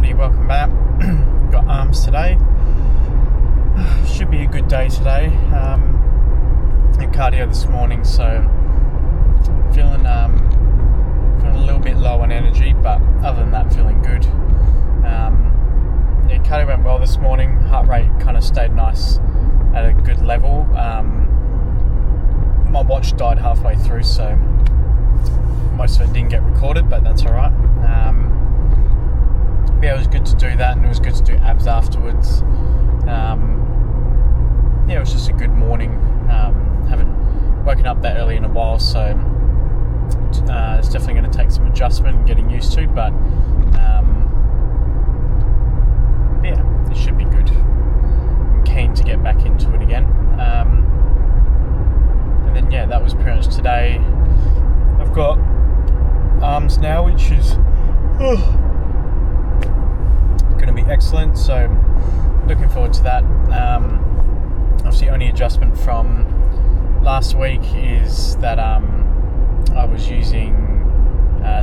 Alrighty, welcome back. Got arms today. Should be a good day today. And cardio this morning, so feeling a little bit low on energy, but other than that, feeling good. Cardio went well this morning. Heart rate kind of stayed nice at a good level. My watch died halfway through, so most of it didn't get recorded, but that's alright. It was good to do that, and it was good to do abs afterwards. It was just a good morning. Haven't woken up that early in a while, so it's definitely going to take some adjustment and getting used to, but it should be good. I'm keen to get back into it again. And then that was pretty much today. I've got arms now, which is going to be excellent, so looking forward to that. Obviously, only adjustment from last week is that I was using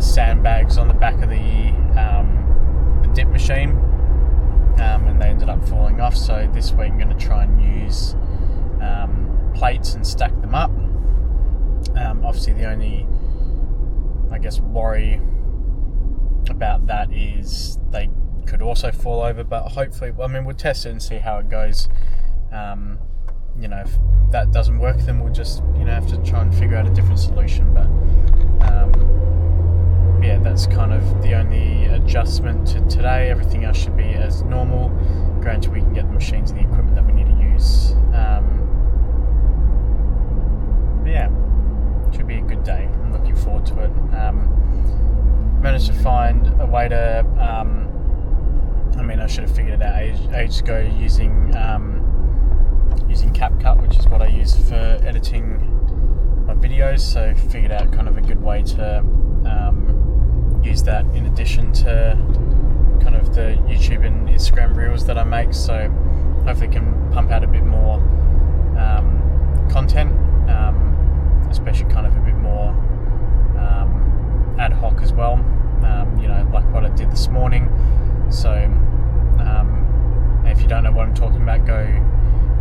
sandbags on the back of the dip machine, and they ended up falling off. So this week I'm going to try and use plates and stack them up. Obviously, the only worry about that is they could also fall over, but hopefully, we'll test it and see how it goes. If that doesn't work, then we'll just have to try and figure out a different solution. But that's kind of the only adjustment to today. Everything else should be as normal. Granted, we can get the machines and the equipment that we need to use. Should be a good day. I'm looking forward to it. Managed to find a way to I should have figured it out ages ago using CapCut, which is what I use for editing my videos, so figured out kind of a good way to use that in addition to kind of the YouTube and Instagram reels that I make, so hopefully can pump out a bit more content, especially kind of a bit more ad hoc as well, like what I did this morning. So if you don't know what I'm talking about, go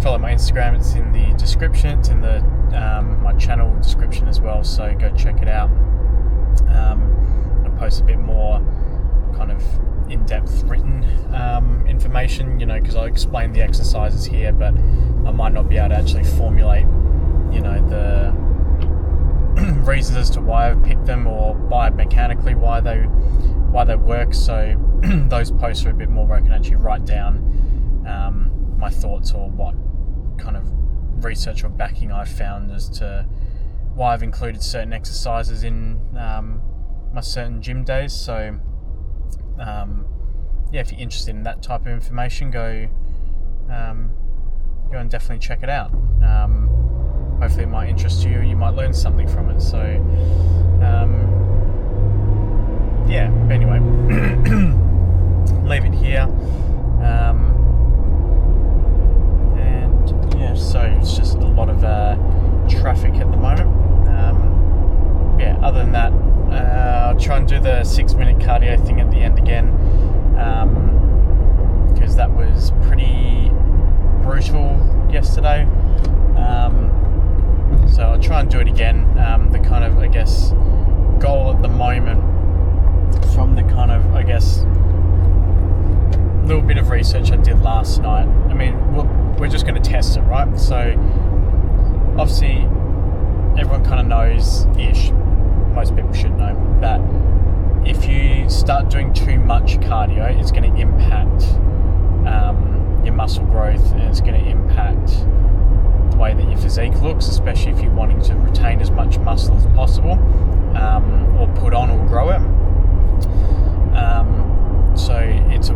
follow my Instagram. It's in the description. It's in the my channel description as well, so go check it out. I post a bit more kind of in-depth written information, because I'll explain the exercises here, but I might not be able to actually formulate the reasons as to why I've picked them, or biomechanically why they work. So those posts are a bit more where I can actually write down my thoughts, or what kind of research or backing I've found as to why I've included certain exercises in my certain gym days. So if you're interested in that type of information, go and definitely check it out. Hopefully it might interest you, or you might learn something from it. So but anyway, leave it here. So it's just a lot of traffic at the moment. Other than that, I'll try and do the 6-minute cardio thing at the end again, because that was pretty brutal yesterday. So I'll try and do it again. The kind of, goal at the moment from the kind of, little bit of research I did last night. We're just going to test it, right? So obviously everyone kind of knows-ish, most people should know, that if you start doing too much cardio, it's going to impact your muscle growth, and it's going to impact the way that your physique looks, especially if you're wanting to retain as much muscle as possible, or put on or grow it. So it's a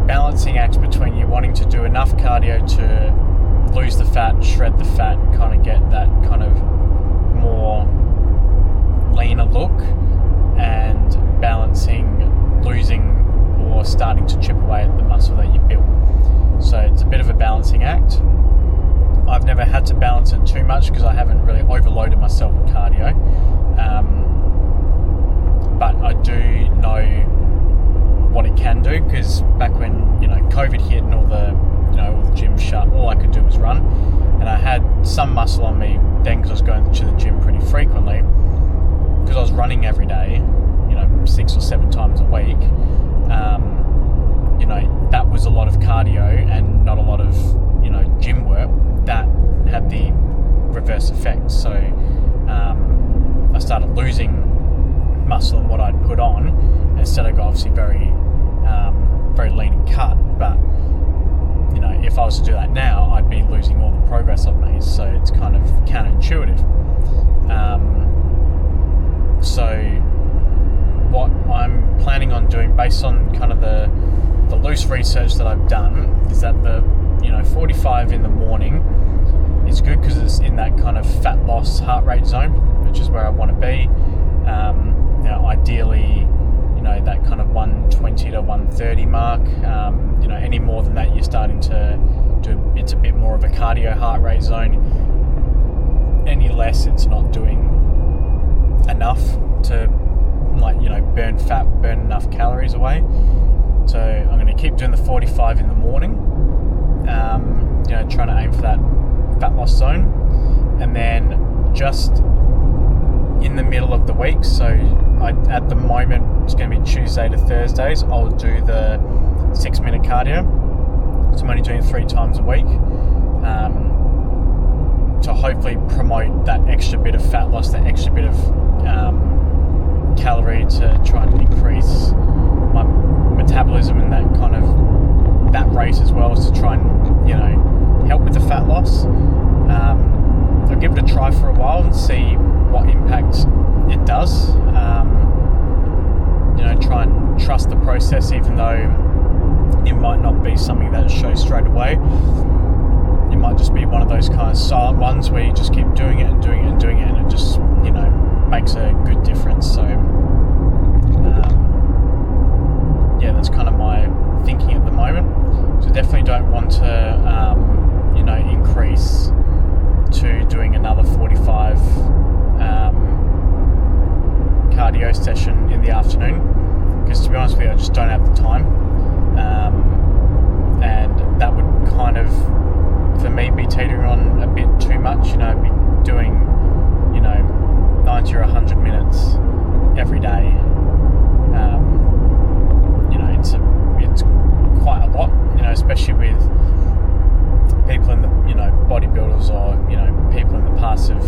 balancing act between you wanting to do enough cardio to lose the fat, shred the fat, and kind of get that kind of more leaner look, and balancing losing or starting to chip away at the muscle that you built. So it's a bit of a balancing act. I've never had to balance it too much because I haven't really overloaded myself with cardio, but I do know what it can do, because back when COVID hit and all the gyms shut, all I could do was run, and I had some muscle on me then because I was going to the gym pretty frequently, because I was running every day, 6 or 7 times a week. That was a lot of cardio and not a lot of gym work. That had the reverse effect. So I started losing muscle in what I'd put on. Instead, I got obviously very lean and cut. But if I was to do that now, I'd be losing all the progress I've made. So it's kind of counterintuitive. So what I'm planning on doing, based on kind of the loose research that I've done, is that the 45 in the morning is good because it's in that kind of fat loss heart rate zone, which is where I want to be. Ideally, that kind of 120 to 130 mark. Any more than that, you're starting to do, it's a bit more of a cardio heart rate zone. Any less, it's not doing enough to burn fat, burn enough calories away. So I'm going to keep doing the 45 in the morning, trying to aim for that fat loss zone, and then just in the middle of the week, so at the moment it's going to be Tuesday to Thursdays, I'll do the 6-minute cardio. So I'm only doing it 3 times a week, to hopefully promote that extra bit of fat loss, that extra bit of calorie, to try and increase my metabolism and that kind of that rate as well, is to try and help with the fat loss. I'll give it a try for a while and see what impact it does. Try and trust the process, even though it might not be something that shows straight away. It might just be one of those kind of silent ones where you just keep doing it and doing it and doing it, and it just makes a good difference. So that's kind of my thinking at the moment. So definitely don't want to increase to doing another 45 cardio session in the afternoon, because to be honest with you, I just don't have the time, and that would kind of, for me, be teetering on a bit too much. Be doing 90 or 100 minutes every day. It's quite a lot, especially with people in the bodybuilders, or people in the past have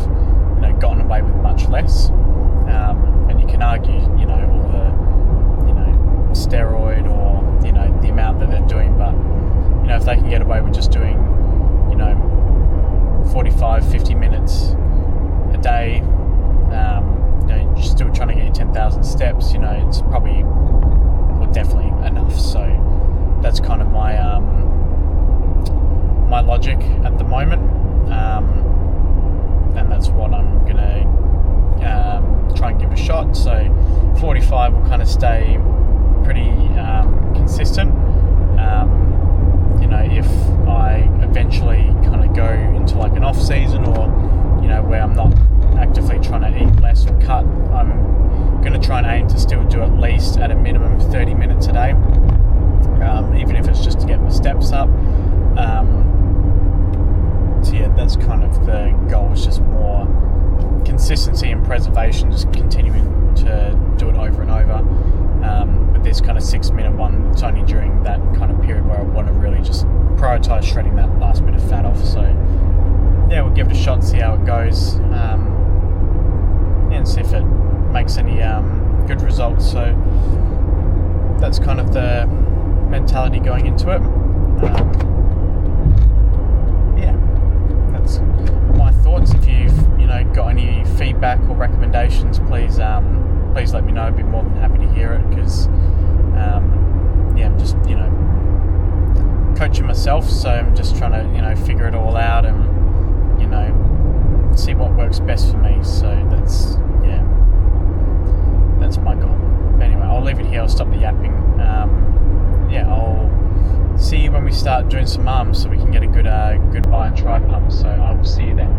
gotten away with much less, and you can argue all the steroid, or the amount that they're doing, but if they can get away with just doing 45-50 minutes a day, you're still trying to get your 10,000 steps, it's probably, well, definitely enough. So that's kind of my my logic at the moment, and that's what I'm gonna try and give a shot. So 45 will kind of stay pretty consistent. If I eventually kind of go into like an off season, or where I'm not actively trying to eat less or cut, I'm going to try and aim to still do at least at a minimum 30 minutes a day, even if it's just to get my steps up. So yeah, that's kind of the goal, is just more consistency and preservation, just continuing to do it over and over. But this kind of 6-minute one, it's only during that kind of period where I want to really just prioritize shredding that last bit of fat off. So yeah, we'll give it a shot, see how it goes, and see if it makes any good results. So that's kind of the mentality going into it. That's my thoughts. If you've got any feedback or recommendations, please let me know. I'd be more than happy to hear it, because I'm just coaching myself, so I'm just trying to figure it all out and see what works best for me. So that's my goal. But anyway, I'll leave it here. I'll stop the yapping. I'll see you when we start doing some arms, so we can get a good bi and tri pump. So I will see you then.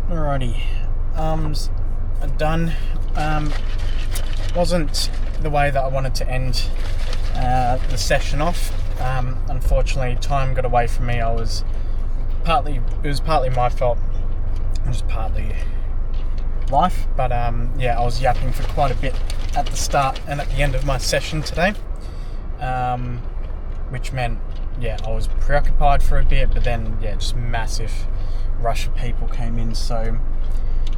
Alrighty, arms are done. Wasn't the way that I wanted to end the session off. Unfortunately, time got away from me. It was partly my fault, and just partly life. But yeah, I was yapping for quite a bit at the start and at the end of my session today, which meant, yeah, I was preoccupied for a bit, but then, yeah, just massive rush of people came in, so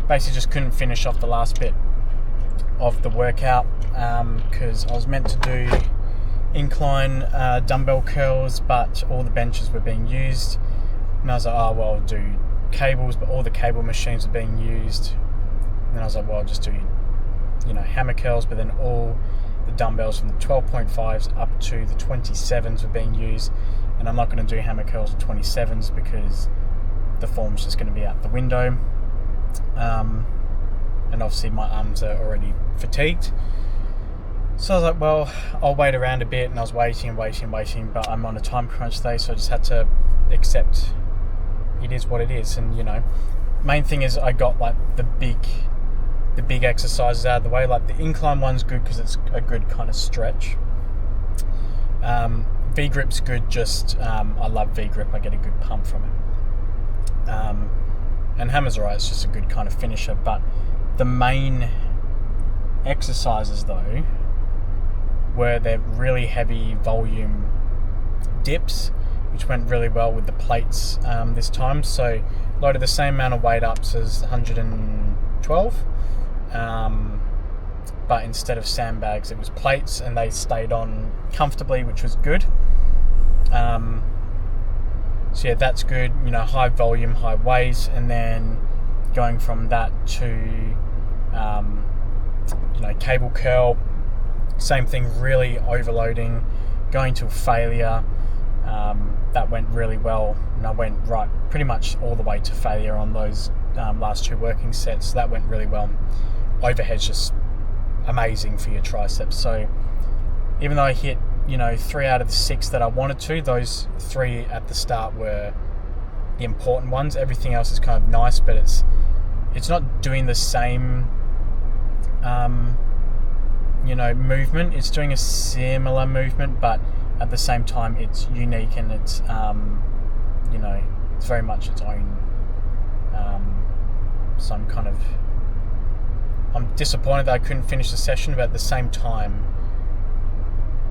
basically just couldn't finish off the last bit of the workout, because I was meant to do incline dumbbell curls, but all the benches were being used, and I was like, oh well, I'll do cables, but all the cable machines are being used. And I was like, well, I'll just do, you know, hammer curls, but then all the dumbbells from the 12.5s up to the 27s were being used, and I'm not going to do hammer curls with 27s because the form's just going to be out the window, and obviously my arms are already fatigued. So I was like, well, I'll wait around a bit, and I was waiting, but I'm on a time crunch today, so I just had to accept it is what it is. And, you know, main thing is I got like the big exercises out of the way. Like the incline one's good because it's a good kind of stretch. V-grip's good, just I love V-grip, I get a good pump from it. And hammer's alright, it's just a good kind of finisher. But the main exercises though were their really heavy volume dips, which went really well with the plates this time. So loaded the same amount of weight ups as 112, but instead of sandbags it was plates, and they stayed on comfortably, which was good. So yeah, that's good, you know, high volume, high weight, and then going from that to, you know, cable curl, same thing, really overloading going to failure. That went really well, and I went pretty much all the way to failure on those last 2 working sets. So that went really well. Overhead's just amazing for your triceps. So even though I hit 3 out of the 6 that I wanted to, those 3 at the start were the important ones. Everything else is kind of nice, but it's not doing the same movement. It's doing a similar movement, but at the same time it's unique, and it's it's very much its own. So I'm disappointed that I couldn't finish the session, but at the same time,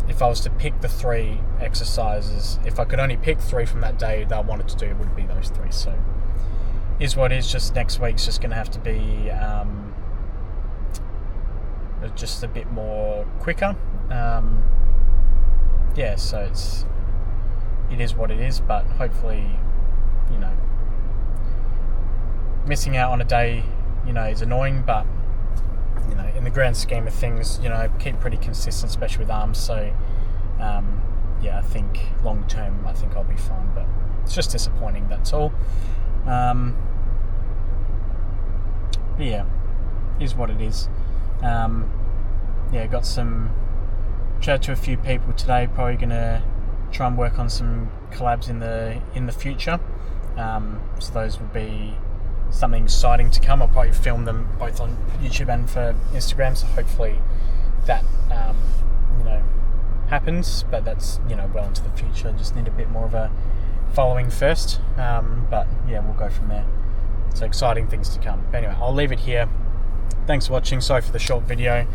if I was to pick the 3 exercises, if I could only pick 3 from that day that I wanted to do, it would be those 3. So is what is. Just next week's just going to have to be just a bit more quicker. So it is what it is, but hopefully, missing out on a day, is annoying, but in the grand scheme of things, keep pretty consistent, especially with arms. So I think long term, I think I'll be fine, but it's just disappointing, that's all. Is what it is. Got some chat to a few people today. Probably gonna try and work on some collabs in the future. So those will be something exciting to come. I'll probably film them both on YouTube and for Instagram. So hopefully that happens. But that's well into the future. Just need a bit more of a following first. But we'll go from there. So exciting things to come. But anyway, I'll leave it here. Thanks for watching. Sorry for the short video,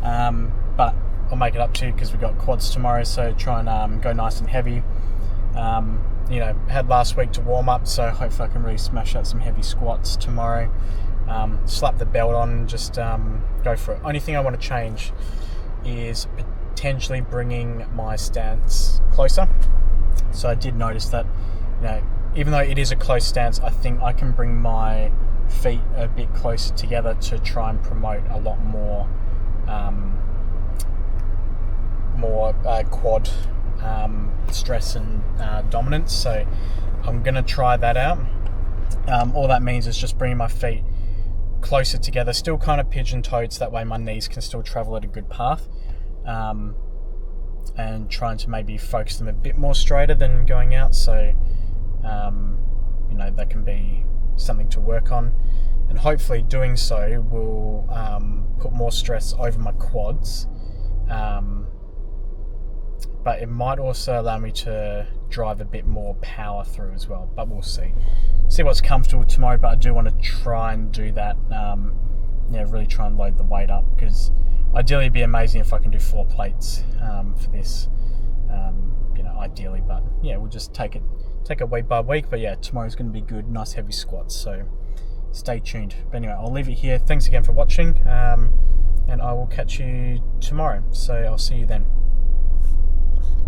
but I'll make it up to you because we've got quads tomorrow, so try and go nice and heavy. Had last week to warm up, so hopefully I can really smash out some heavy squats tomorrow. Slap the belt on and just go for it. Only thing I want to change is potentially bringing my stance closer. So I did notice that, even though it is a close stance, I think I can bring my feet a bit closer together to try and promote a lot more quad stress and dominance. So I'm going to try that out. All that means is just bringing my feet closer together, still kind of pigeon-toed, so that way my knees can still travel at a good path, and trying to maybe focus them a bit more straighter than going out. So that can be something to work on, and hopefully doing so will put more stress over my quads, but it might also allow me to drive a bit more power through as well. But we'll see what's comfortable tomorrow. But I do want to try and do that, really try and load the weight up, because ideally it'd be amazing if I can do 4 plates for this, ideally. But we'll just take it week by week. But tomorrow's going to be good, nice heavy squats, so stay tuned. But anyway, I'll leave it here. Thanks again for watching, and I will catch you tomorrow, so I'll see you then.